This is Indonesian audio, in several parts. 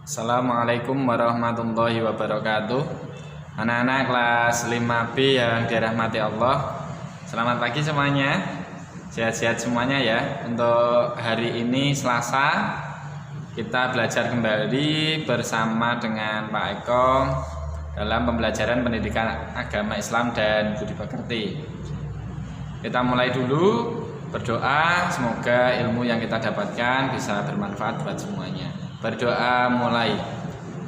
Assalamualaikum warahmatullahi wabarakatuh. Anak-anak kelas 5B yang dirahmati Allah, selamat pagi semuanya. Sehat-sehat semuanya ya. Untuk hari ini Selasa, kita belajar kembali bersama dengan Pak Eko dalam pembelajaran pendidikan agama Islam dan budi pekerti. Kita mulai dulu berdoa, semoga ilmu yang kita dapatkan bisa bermanfaat buat semuanya. Berdoa mulai.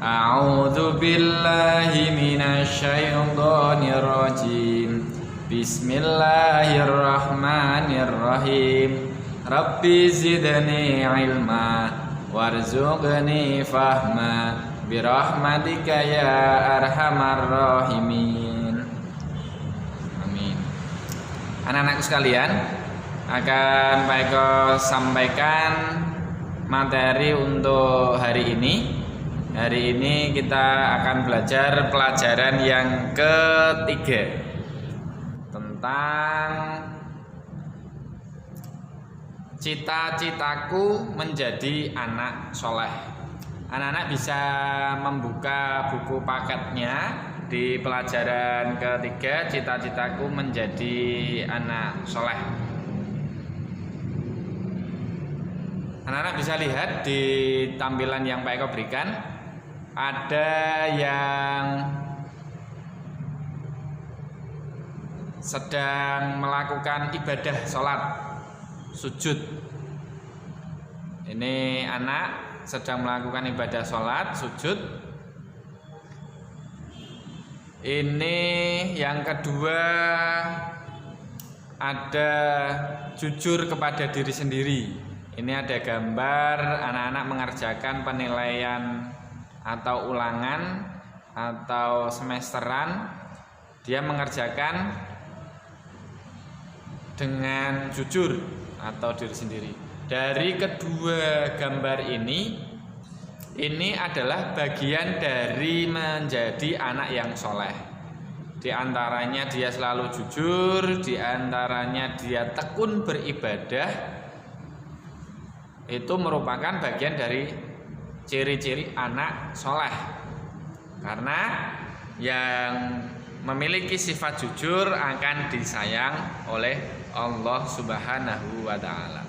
A'udzu billahi minasyaitonir rajim. Bismillahirrahmanirrahim. Rabbi zidni ilma warzuqni fahma birahmatika ya arhamar rahimin. Amin. Anak-anakku sekalian, akan Pak Eko sampaikan materi untuk hari ini. Hari ini kita akan belajar pelajaran yang ketiga tentang cita-citaku menjadi anak soleh. Anak-anak bisa membuka buku paketnya di pelajaran ketiga, cita-citaku menjadi anak soleh. Anak-anak bisa lihat di tampilan yang Pak Eko berikan, ada yang sedang melakukan ibadah sholat sujud. Ini anak sedang melakukan ibadah sholat sujud. Ini yang kedua, ada jujur kepada diri sendiri. Ini ada gambar anak-anak mengerjakan penilaian atau ulangan atau semesteran. Dia mengerjakan dengan jujur atau diri sendiri. Dari kedua gambar ini adalah bagian dari menjadi anak yang soleh. Di antaranya dia selalu jujur, di antaranya dia tekun beribadah. Itu merupakan bagian dari ciri-ciri anak soleh. Karena yang memiliki sifat jujur akan disayang oleh Allah Subhanahu wa Ta'ala.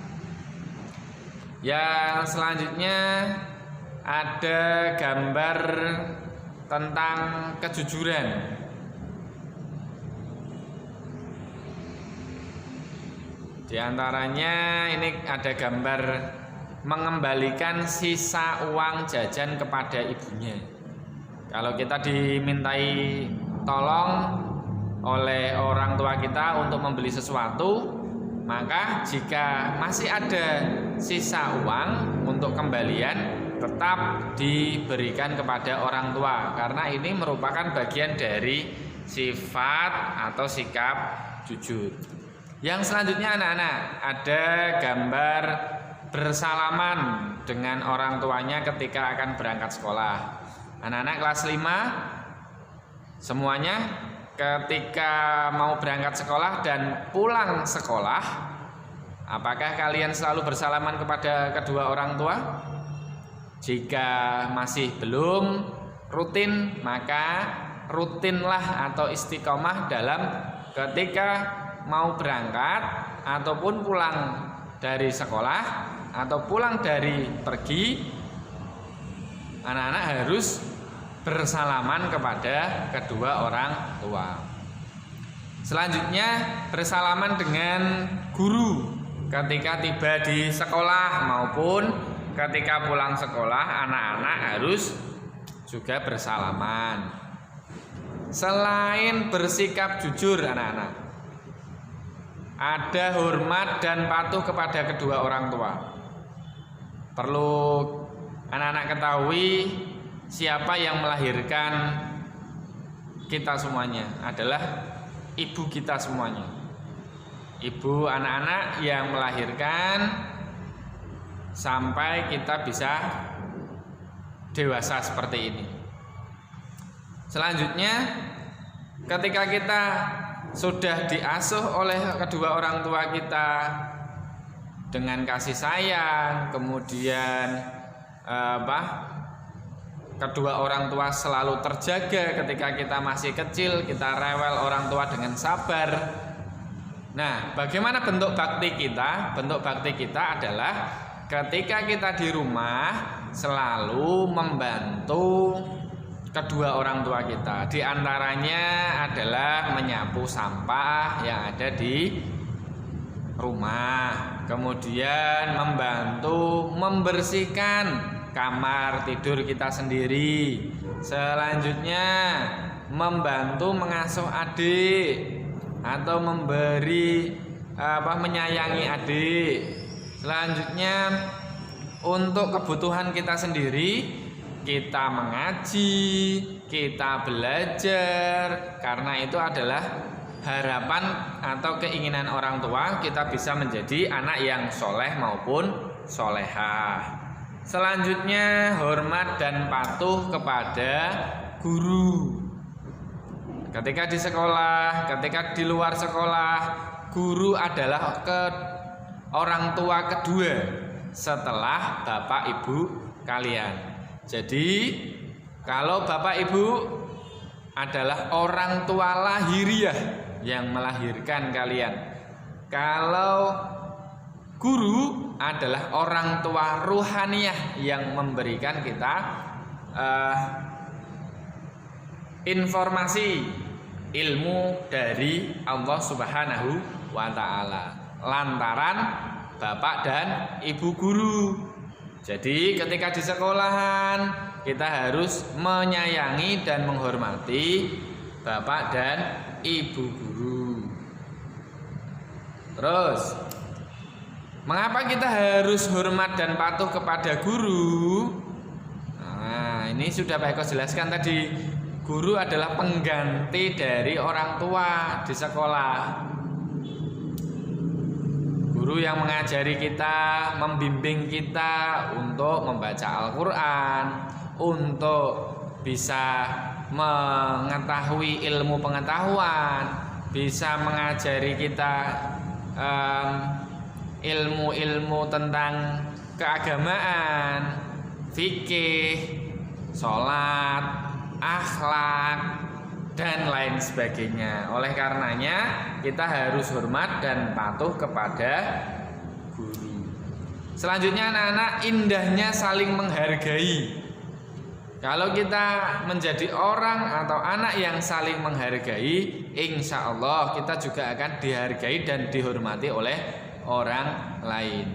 Yang selanjutnya ada gambar tentang kejujuran. Di antaranya ini ada gambar mengembalikan sisa uang jajan kepada ibunya. Kalau kita dimintai tolong oleh orang tua kita untuk membeli sesuatu, maka jika masih ada sisa uang untuk kembalian, tetap diberikan kepada orang tua, karena ini merupakan bagian dari sifat atau sikap jujur. Yang selanjutnya anak-anak, ada gambar bersalaman dengan orang tuanya ketika akan berangkat sekolah. Anak-anak kelas 5 semuanya ketika mau berangkat sekolah dan pulang sekolah, apakah kalian selalu bersalaman kepada kedua orang tua? Jika masih belum rutin, maka rutinlah atau istiqomah dalam ketika mau berangkat ataupun pulang dari sekolah atau pulang dari pergi, anak-anak harus bersalaman kepada kedua orang tua. Selanjutnya bersalaman dengan guru ketika tiba di sekolah maupun ketika pulang sekolah, anak-anak harus juga bersalaman. Selain bersikap jujur anak-anak, ada hormat dan patuh kepada kedua orang tua. Perlu anak-anak ketahui, siapa yang melahirkan kita semuanya adalah ibu kita semuanya. Ibu anak-anak yang melahirkan sampai kita bisa dewasa seperti ini. Selanjutnya, ketika kita sudah diasuh oleh kedua orang tua kita dengan kasih sayang, kemudian kedua orang tua selalu terjaga ketika kita masih kecil, kita rewel orang tua dengan sabar. Nah, bagaimana bentuk bakti kita? Bentuk bakti kita adalah ketika kita di rumah selalu membantu kedua orang tua kita. Di antaranya adalah menyapu sampah yang ada di rumah, kemudian membantu membersihkan kamar tidur kita sendiri. Selanjutnya membantu mengasuh adik atau menyayangi adik. Selanjutnya untuk kebutuhan kita sendiri, kita mengaji, kita belajar, karena itu adalah harapan atau keinginan orang tua kita bisa menjadi anak yang soleh maupun solehah. Selanjutnya hormat dan patuh kepada guru. Ketika di sekolah, ketika di luar sekolah, guru adalah orang tua kedua setelah bapak ibu kalian. Jadi kalau bapak ibu adalah orang tua lahiriah yang melahirkan kalian, kalau guru adalah orang tua ruhaniyah yang memberikan kita informasi ilmu dari Allah Subhanahu wa ta'ala lantaran bapak dan ibu guru. Jadi ketika di sekolahan kita harus menyayangi dan menghormati bapak dan ibu guru. Terus, mengapa kita harus hormat dan patuh kepada guru? Nah, ini sudah Pak Eko jelaskan tadi. Guru adalah pengganti dari orang tua di sekolah. Guru yang mengajari kita, membimbing kita untuk membaca Al-Quran, untuk bisa mengetahui ilmu pengetahuan, bisa mengajari kita ilmu-ilmu tentang keagamaan, fikih, sholat, akhlak, dan lain sebagainya. Oleh karenanya kita harus hormat dan patuh kepada guru. Selanjutnya anak-anak, indahnya saling menghargai. Kalau kita menjadi orang atau anak yang saling menghargai, insya Allah kita juga akan dihargai dan dihormati oleh orang lain.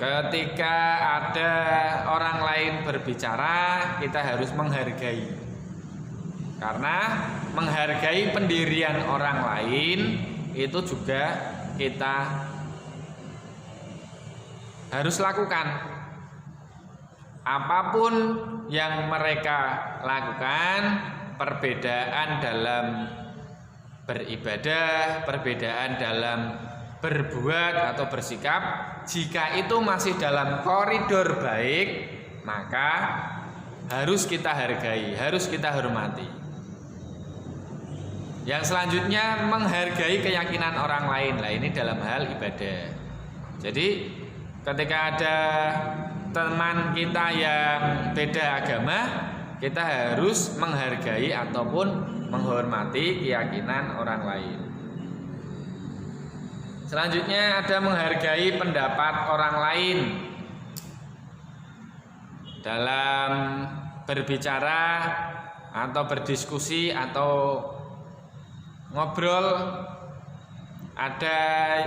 Ketika ada orang lain berbicara, kita harus menghargai. Karena menghargai pendirian orang lain itu juga kita harus lakukan. Apapun yang mereka lakukan, perbedaan dalam beribadah, perbedaan dalam berbuat atau bersikap, jika itu masih dalam koridor baik, maka harus kita hargai, harus kita hormati. Yang selanjutnya menghargai keyakinan orang lain. Nah, ini dalam hal ibadah. Jadi ketika ada teman kita yang beda agama, kita harus menghargai ataupun menghormati keyakinan orang lain. Selanjutnya ada menghargai pendapat orang lain dalam berbicara atau berdiskusi atau ngobrol. Ada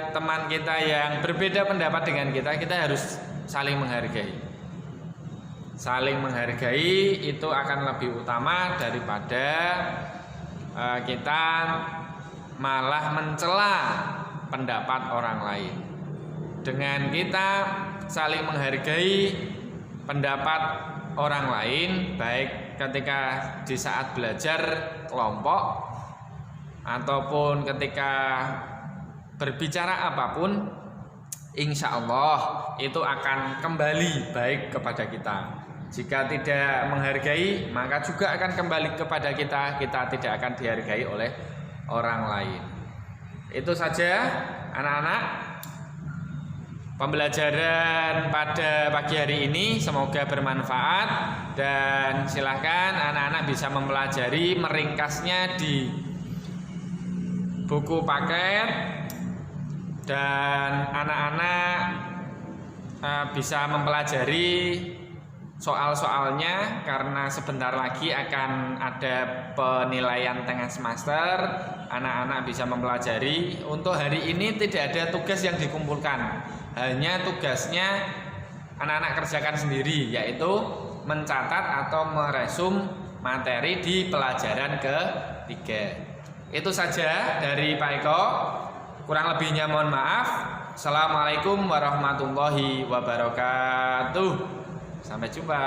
teman kita yang berbeda pendapat dengan kita, kita harus saling menghargai. Saling menghargai itu akan lebih utama daripada kita malah mencela pendapat orang lain. Dengan kita saling menghargai pendapat orang lain, baik ketika di saat belajar kelompok ataupun ketika berbicara apapun, insya Allah itu akan kembali baik kepada kita. Jika tidak menghargai, maka juga akan kembali kepada kita. Kita tidak akan dihargai oleh orang lain. Itu saja anak-anak. pembelajaran pada pagi hari ini semoga bermanfaat dan silahkan anak-anak bisa mempelajari meringkasnya di buku paket dan anak-anak bisa mempelajari soal-soalnya karena sebentar lagi akan ada penilaian tengah semester. Anak-anak bisa mempelajari. Untuk hari ini tidak ada tugas yang dikumpulkan, hanya tugasnya anak-anak kerjakan sendiri, yaitu mencatat atau meresum materi di pelajaran ketiga. Itu saja dari Pak Eko, kurang lebihnya mohon maaf. Assalamualaikum warahmatullahi wabarakatuh. Sampai jumpa.